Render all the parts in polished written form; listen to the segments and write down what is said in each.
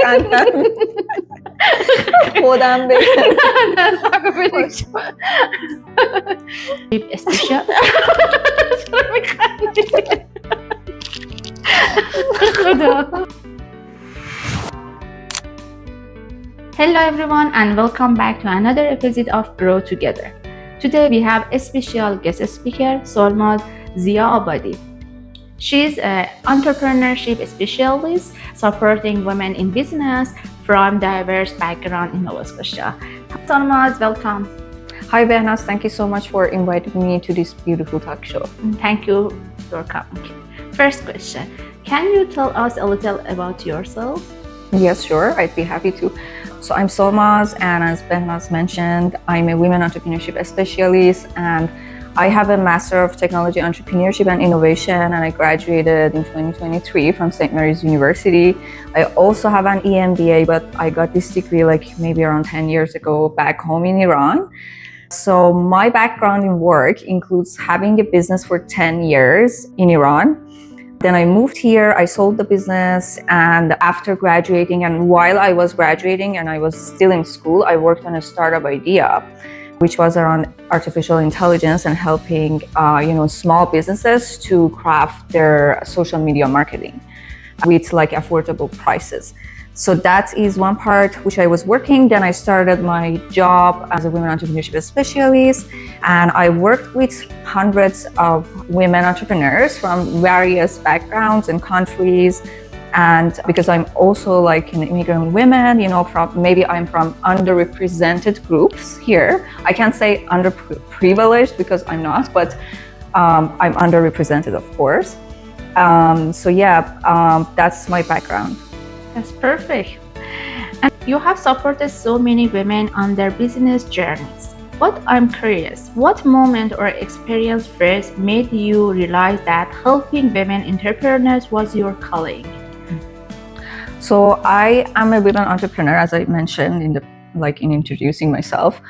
میخندم. خودم بگم نه ساکو بگو اسپیشال چرا میخندی خدا. Hello everyone and welcome back to another episode of Grow Together. Today we have a special guest speaker, Solmaz Zia Abadi. She's an entrepreneurship specialist supporting women in business from diverse backgrounds in Nova Scotia. Solmaz, welcome. Hi Behnaz, thank you so much for inviting me to this beautiful talk show. Thank you for coming. First question, can you tell us a little about yourself? Yes, sure, I'd be happy to. So I'm Solmaz, and as Behnaz mentioned, I'm a women entrepreneurship specialist, and I have a Master of Technology Entrepreneurship and Innovation, and I graduated in 2023 from St. Mary's University. I also have an EMBA, but I got this degree like maybe around 10 years ago back home in Iran. So my background in work includes having a business for 10 years in Iran. Then I moved here, I sold the business, and after graduating, and while I was graduating and I was still in school, I worked on a startup idea, which was around artificial intelligence and helping small businesses to craft their social media marketing with like affordable prices. So that is one part which I was working. Then I started my job as a women entrepreneurship specialist, and I worked with hundreds of women entrepreneurs from various backgrounds and countries. And because I'm also like an immigrant woman, I'm from underrepresented groups here. I can't say underprivileged because I'm not, but I'm underrepresented, of course. That's my background. That's perfect. And you have supported so many women on their business journeys. But I'm curious, what moment or experience first made you realize that helping women entrepreneurs was your calling? So I am a women entrepreneur, as I mentioned in introducing myself.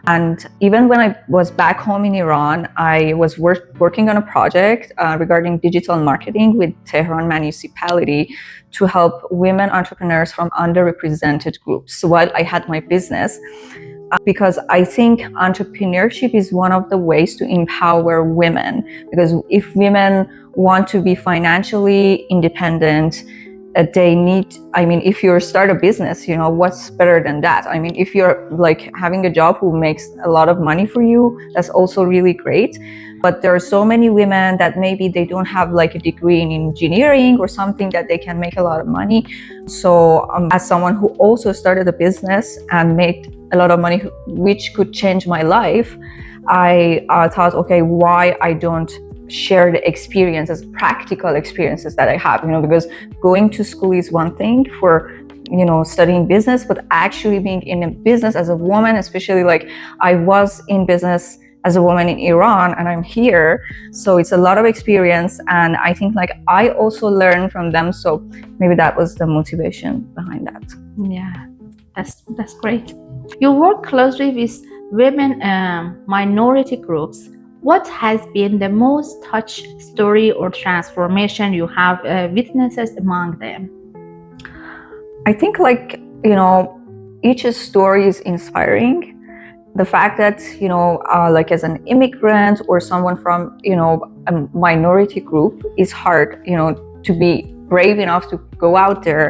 And even when I was back home in Iran, I was working on a project regarding digital marketing with Tehran municipality to help women entrepreneurs from underrepresented groups while I had my business. Because I think entrepreneurship is one of the ways to empower women. Because if women want to be financially independent, if you start a business, what's better than that? I mean, if you're like having a job who makes a lot of money for you, that's also really great. But there are so many women that maybe they don't have like a degree in engineering or something that they can make a lot of money. So as someone who also started a business and made a lot of money, which could change my life, I thought, okay, why I don't share the experiences, practical experiences that I have, because going to school is one thing for, studying business, but actually being in a business as a woman, especially like I was in business as a woman in Iran and I'm here. So it's a lot of experience. And I think like I also learned from them. So maybe that was the motivation behind that. Yeah, that's great. You work closely with women minority groups. What has been the most touch story or transformation you have witnessed among them? I think each story is inspiring. The fact that, like as an immigrant or someone from, a minority group is hard, to be brave enough to go out there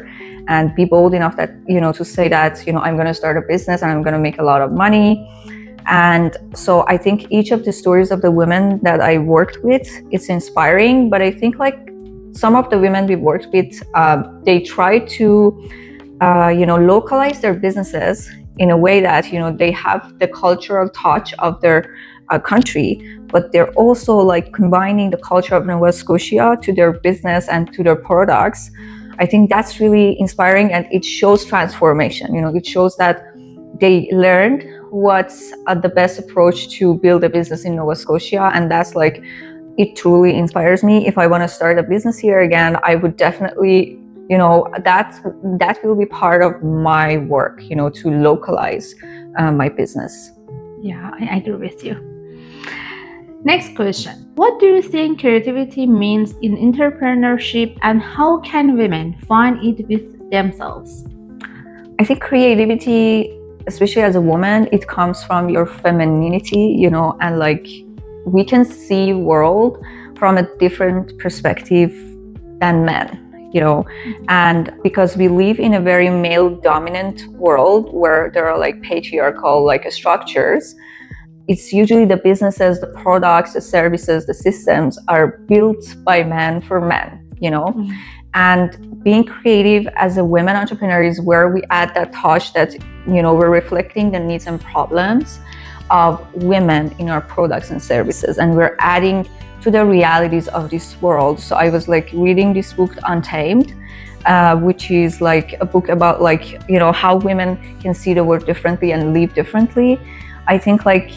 and be bold enough that, to say that, I'm going to start a business and I'm going to make a lot of money. And so I think each of the stories of the women that I worked with, it's inspiring. But I think like some of the women we worked with, they try to, localize their businesses in a way that, they have the cultural touch of their country, but they're also like combining the culture of Nova Scotia to their business and to their products. I think that's really inspiring, and it shows transformation. It shows that they learned what's the best approach to build a business in Nova Scotia, and that's like, it truly inspires me. If I want to start a business here again, I would definitely, that will be part of my work, to localize my business. Yeah, I agree with you. Next question. What do you think creativity means in entrepreneurship, and how can women find it with themselves? I think creativity, especially as a woman, it comes from your femininity, and like we can see world from a different perspective than men, and because we live in a very male dominant world where there are like patriarchal like structures, it's usually the businesses, the products, the services, the systems are built by men for men, and being creative as a women entrepreneur is where we add that touch that, we're reflecting the needs and problems of women in our products and services, and we're adding to the realities of this world. So I was like reading this book Untamed, which is like a book about like, how women can see the world differently and live differently. I think like,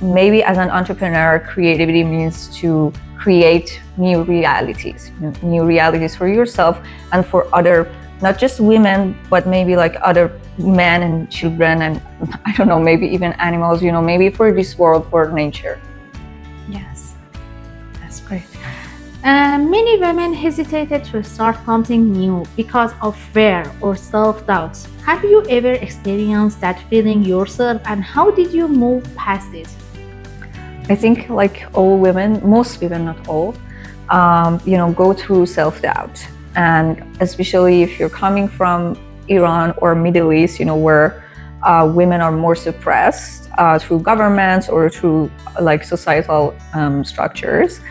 maybe as an entrepreneur, creativity means to create new realities for yourself and for other, not just women, but maybe like other men and children and I don't know, maybe even animals, maybe for this world, for nature. Yes, that's great. Many women hesitated to start something new because of fear or self-doubts. Have you ever experienced that feeling yourself, and how did you move past it? I think like all women, most women, not all, go through self-doubt. And especially if you're coming from Iran or Middle East, where women are more suppressed through governments or through like societal structures.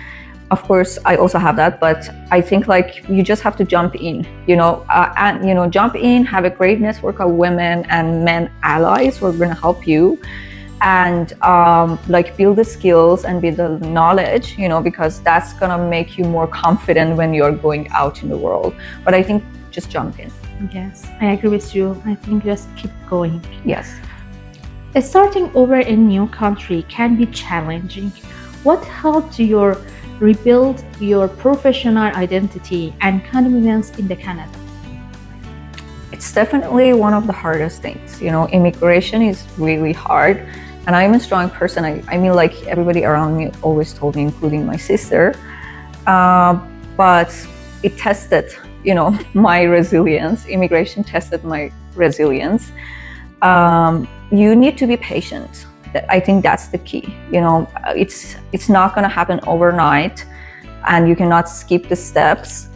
Of course, I also have that, but I think like you just have to jump in, jump in, have a great network of women and men allies who are going to help you, and like build the skills and build the knowledge, because that's going to make you more confident when you're going out in the world. But I think just jump in. Yes, I agree with you. I think just keep going. Yes. Starting over in a new country can be challenging. What helped you rebuild your professional identity and confidence in the Canada? It's definitely one of the hardest things. Immigration is really hard, and I'm a strong person. I mean, like everybody around me always told me, including my sister, but it tested, my resilience. Immigration tested my resilience. You need to be patient. I think that's the key. It's not going to happen overnight, and you cannot skip the steps.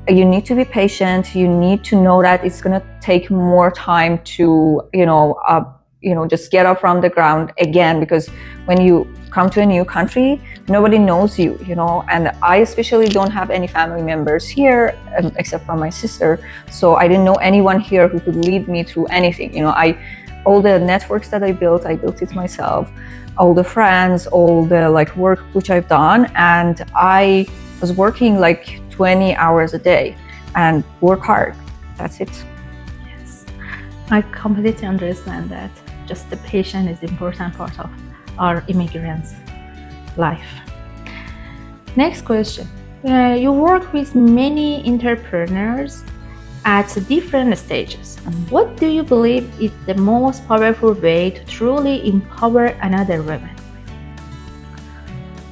You need to be patient. You need to know that it's going to take more time to, just get up from the ground again, because when you come to a new country, nobody knows you, and I especially don't have any family members here except for my sister. So I didn't know anyone here who could lead me through anything. All the networks that I built it myself, all the friends, all the like work which I've done. And I was working like 20 hours a day and work hard. That's it. Yes, I completely understand that. Just the patience is the important part of our immigrants' life. Next question. You work with many entrepreneurs at different stages. What do you believe is the most powerful way to truly empower another woman?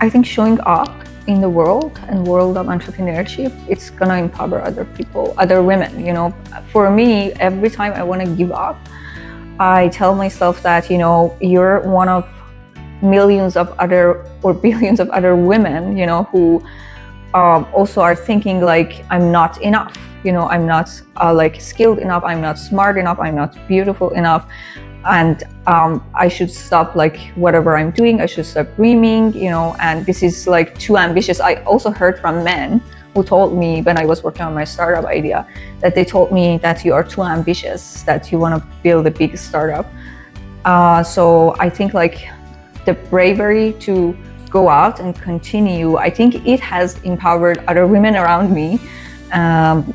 I think showing up in the world and world of entrepreneurship, it's gonna empower other people, other women. For me, every time I want to give up, I tell myself that, you're one of millions of other or billions of other women, who also are thinking like, I'm not enough. I'm not like skilled enough, I'm not smart enough, I'm not beautiful enough, and I should stop like whatever I'm doing, I should stop dreaming, and this is like too ambitious. I also heard from men who told me when I was working on my startup idea that they told me that you are too ambitious, that you want to build a big startup. So I think like the bravery to go out and continue, I think it has empowered other women around me.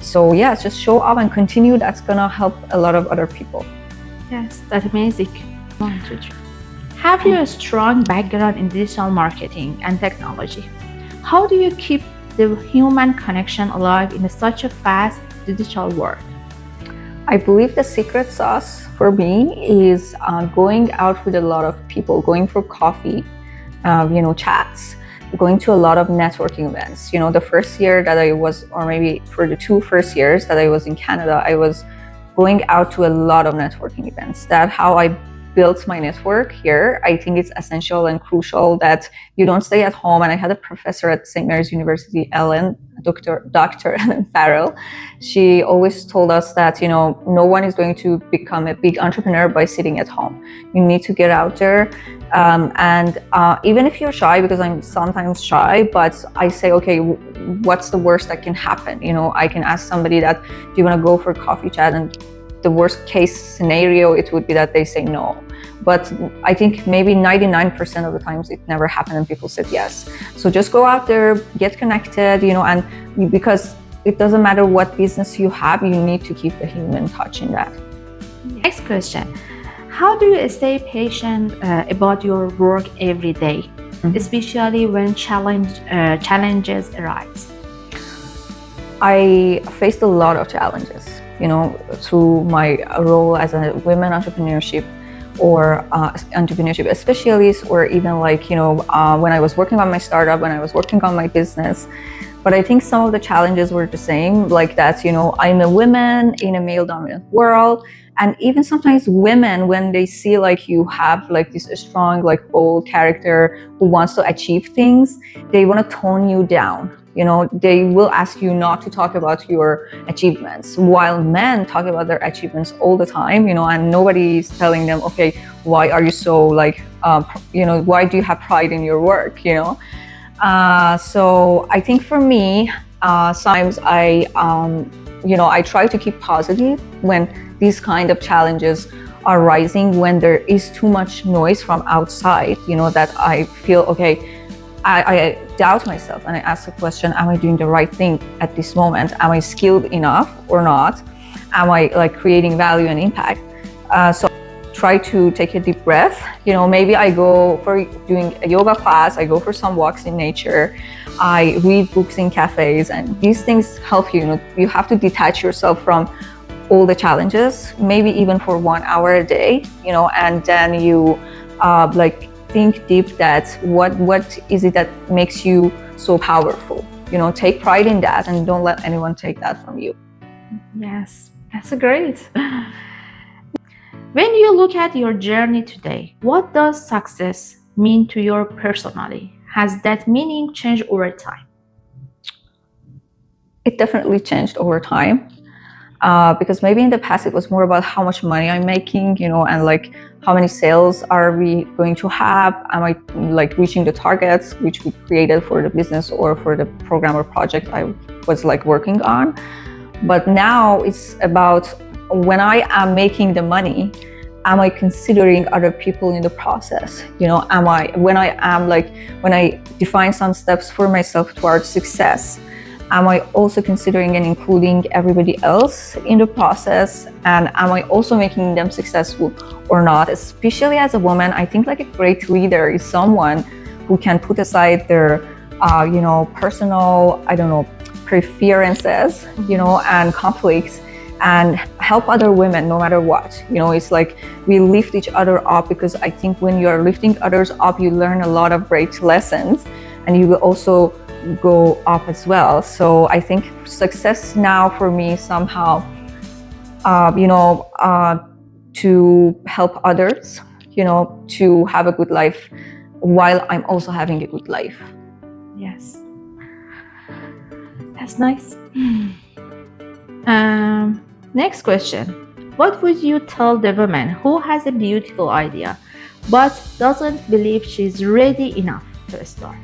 So yeah, just show up and continue. That's gonna help a lot of other people. Yes, that's amazing. 1, 2, 3. Have you a strong background in digital marketing and technology? How do you keep the human connection alive in such a fast digital world? I believe the secret sauce for me is going out with a lot of people, going for coffee, chats, going to a lot of networking events. The first year that I was, or maybe for the 2 first years that I was in Canada, I was going out to a lot of networking events. That's how I built my network here. I think it's essential and crucial that you don't stay at home. And I had a professor at St. Mary's University, Dr. Ellen Farrell. She always told us that, no one is going to become a big entrepreneur by sitting at home. You need to get out there. And even if you're shy, because I'm sometimes shy, but I say, okay, what's the worst that can happen? I can ask somebody that, do you want to go for a coffee chat? And the worst case scenario, it would be that they say no. But I think maybe 99% of the times it never happened and people said yes. So just go out there, get connected, and because it doesn't matter what business you have, you need to keep the human touch in that. Next question. How do you stay patient about your work every day, especially when challenges arise? I faced a lot of challenges, through my role as a women entrepreneurship or entrepreneurship specialist, or even when I was working on my startup, when I was working on my business. But I think some of the challenges were the same, like that, I'm a woman in a male dominant world. And even sometimes women, when they see you have this strong, bold character who wants to achieve things, they want to tone you down. They will ask you not to talk about your achievements, while men talk about their achievements all the time, and nobody is telling them, okay, why are you so why do you have pride in your work, So I think for me, sometimes I try to keep positive when these kind of challenges are rising, when there is too much noise from outside, that I feel, okay, I doubt myself and I ask the question, am I doing the right thing at this moment? Am I skilled enough or not? Am I creating value and impact? So try to take a deep breath. Maybe I go for doing a yoga class, I go for some walks in nature, I read books in cafes, and these things help you. You have to detach yourself from all the challenges, maybe even for 1 hour a day, and then you think deep that what is it that makes you so powerful? Take pride in that and don't let anyone take that from you. Yes, that's great. When you look at your journey today, what does success mean to you personally? Has that meaning changed over time? It definitely changed over time. Because maybe in the past it was more about how much money I'm making, and how many sales are we going to have? Am I reaching the targets which we created for the business or for the program or project I was working on? But now it's about, when I am making the money, am I considering other people in the process? When I define some steps for myself towards success, am I also considering and including everybody else in the process? And am I also making them successful or not? Especially as a woman, I think a great leader is someone who can put aside their, personal, preferences, and conflicts, and help other women no matter what. It's we lift each other up, because I think when you're lifting others up, you learn a lot of great lessons, and you will also go up as well. So I think success now for me somehow, to help others, to have a good life while I'm also having a good life. Yes, that's nice. Next question. What would you tell the woman who has a beautiful idea but doesn't believe she's ready enough to start?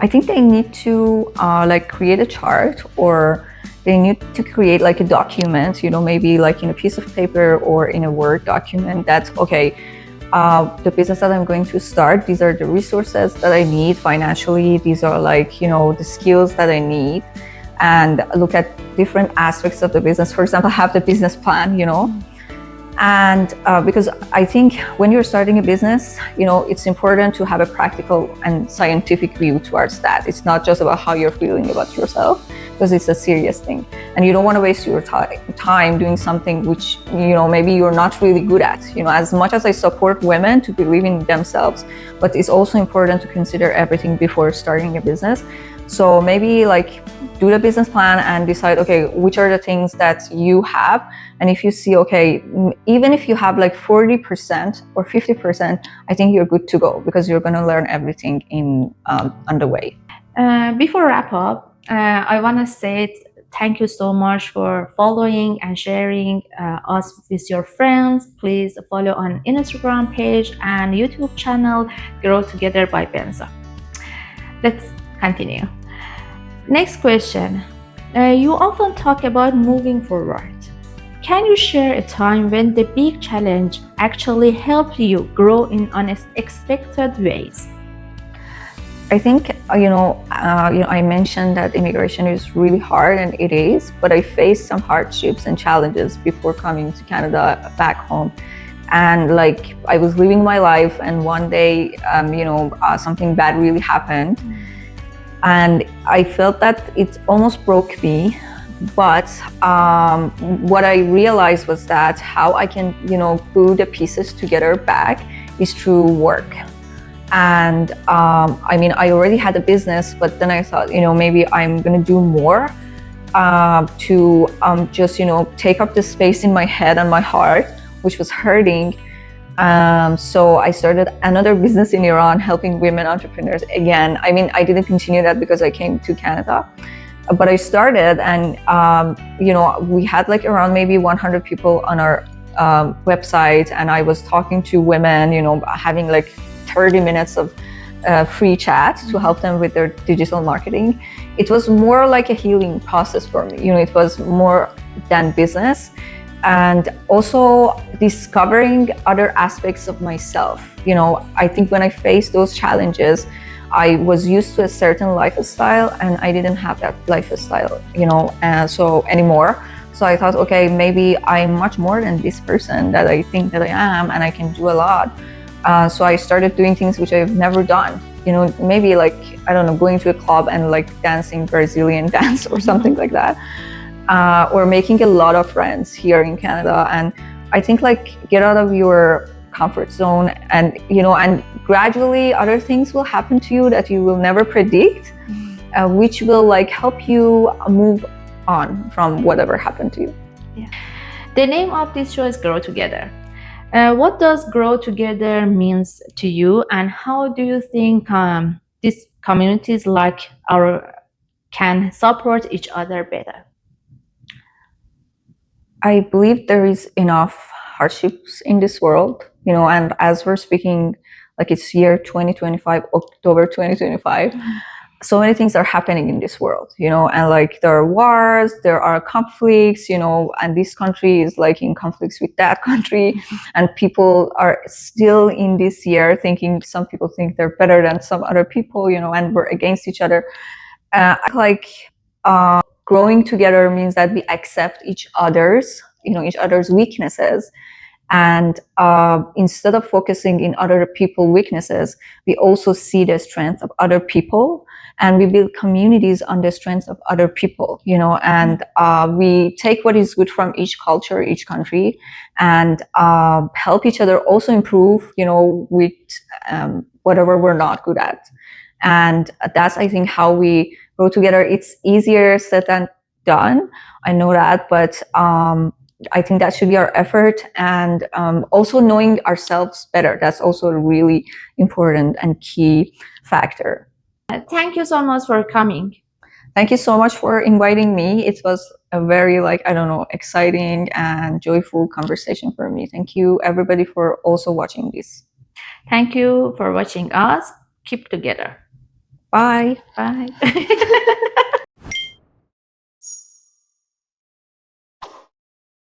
I think they need to create a chart, or they need to create a document, maybe in a piece of paper or in a Word document, that, okay, the business that I'm going to start, these are the resources that I need financially, these are the skills that I need, and look at different aspects of the business. For example, have the business plan, And because I think when you're starting a business, it's important to have a practical and scientific view towards that. It's not just about how you're feeling about yourself, because it's a serious thing. And you don't want to waste your time doing something which, maybe you're not really good at. As much as I support women to believe in themselves, but it's also important to consider everything before starting a business. So maybe like do the business plan and decide, okay, which are the things that you have. And if you see, okay, even if you have like 40% or 50%, I think you're good to go, because you're going to learn everything on the way. Before wrap up, I want to say thank you so much for following and sharing us with your friends. Please follow on Instagram page and YouTube channel Grow Together by Benza. Let's continue. Next question. You often talk about moving forward. Can you share a time when the big challenge actually helped you grow in unexpected ways? I think, I mentioned that immigration is really hard, and it is, but I faced some hardships and challenges before coming to Canada back home. And like, I was living my life, and one day, something bad really happened. And I felt that it almost broke me. But what I realized was that how I can, put the pieces together back is through work. And I already had a business, but then I thought, maybe I'm going to do more to just, take up the space in my head and my heart, which was hurting. So I started another business in Iran, helping women entrepreneurs again. I didn't continue that because I came to Canada, but I started, and, we had like around maybe 100 people on our website, and I was talking to women, having like 30 minutes of free chat to help them with their digital marketing. It was more like a healing process for me. It was more than business, and also discovering other aspects of myself. I think when I faced those challenges, I was used to a certain lifestyle, and I didn't have that lifestyle, so anymore. So I thought, okay, maybe I'm much more than this person that I think that I am, and I can do a lot. So I started doing things which I've never done. Maybe like, I don't know, going to a club and like dancing Brazilian dance or something like that. Or making a lot of friends here in Canada. And I think like, get out of your comfort zone, and, and gradually other things will happen to you that you will never predict, which will like help you move on from whatever happened to you. Yeah. The name of this show is Grow Together. What does Grow Together means to you, and how do you think these communities like our can support each other better? I believe there is enough hardships in this world, and as we're speaking, like it's year 2025, October 2025, so many things are happening in this world, and like there are wars, there are conflicts, and this country is like in conflicts with that country, and people are still in this year thinking, some people think they're better than some other people, and we're against each other. Growing together means that we accept each other's weaknesses, and instead of focusing in other people's weaknesses, we also see the strength of other people, and we build communities on the strength of other people, and we take what is good from each culture, each country, and help each other also improve, with whatever we're not good at. And that's, I think, how we grow together. It's easier said than done, I know that, but I think that should be our effort. And also knowing ourselves better, that's also a really important and key factor. Thank you so much for coming. Thank you so much for inviting me. It was a very exciting and joyful conversation for me. Thank you everybody for also watching this. Thank you for watching us. Keep together. Bye. Bye.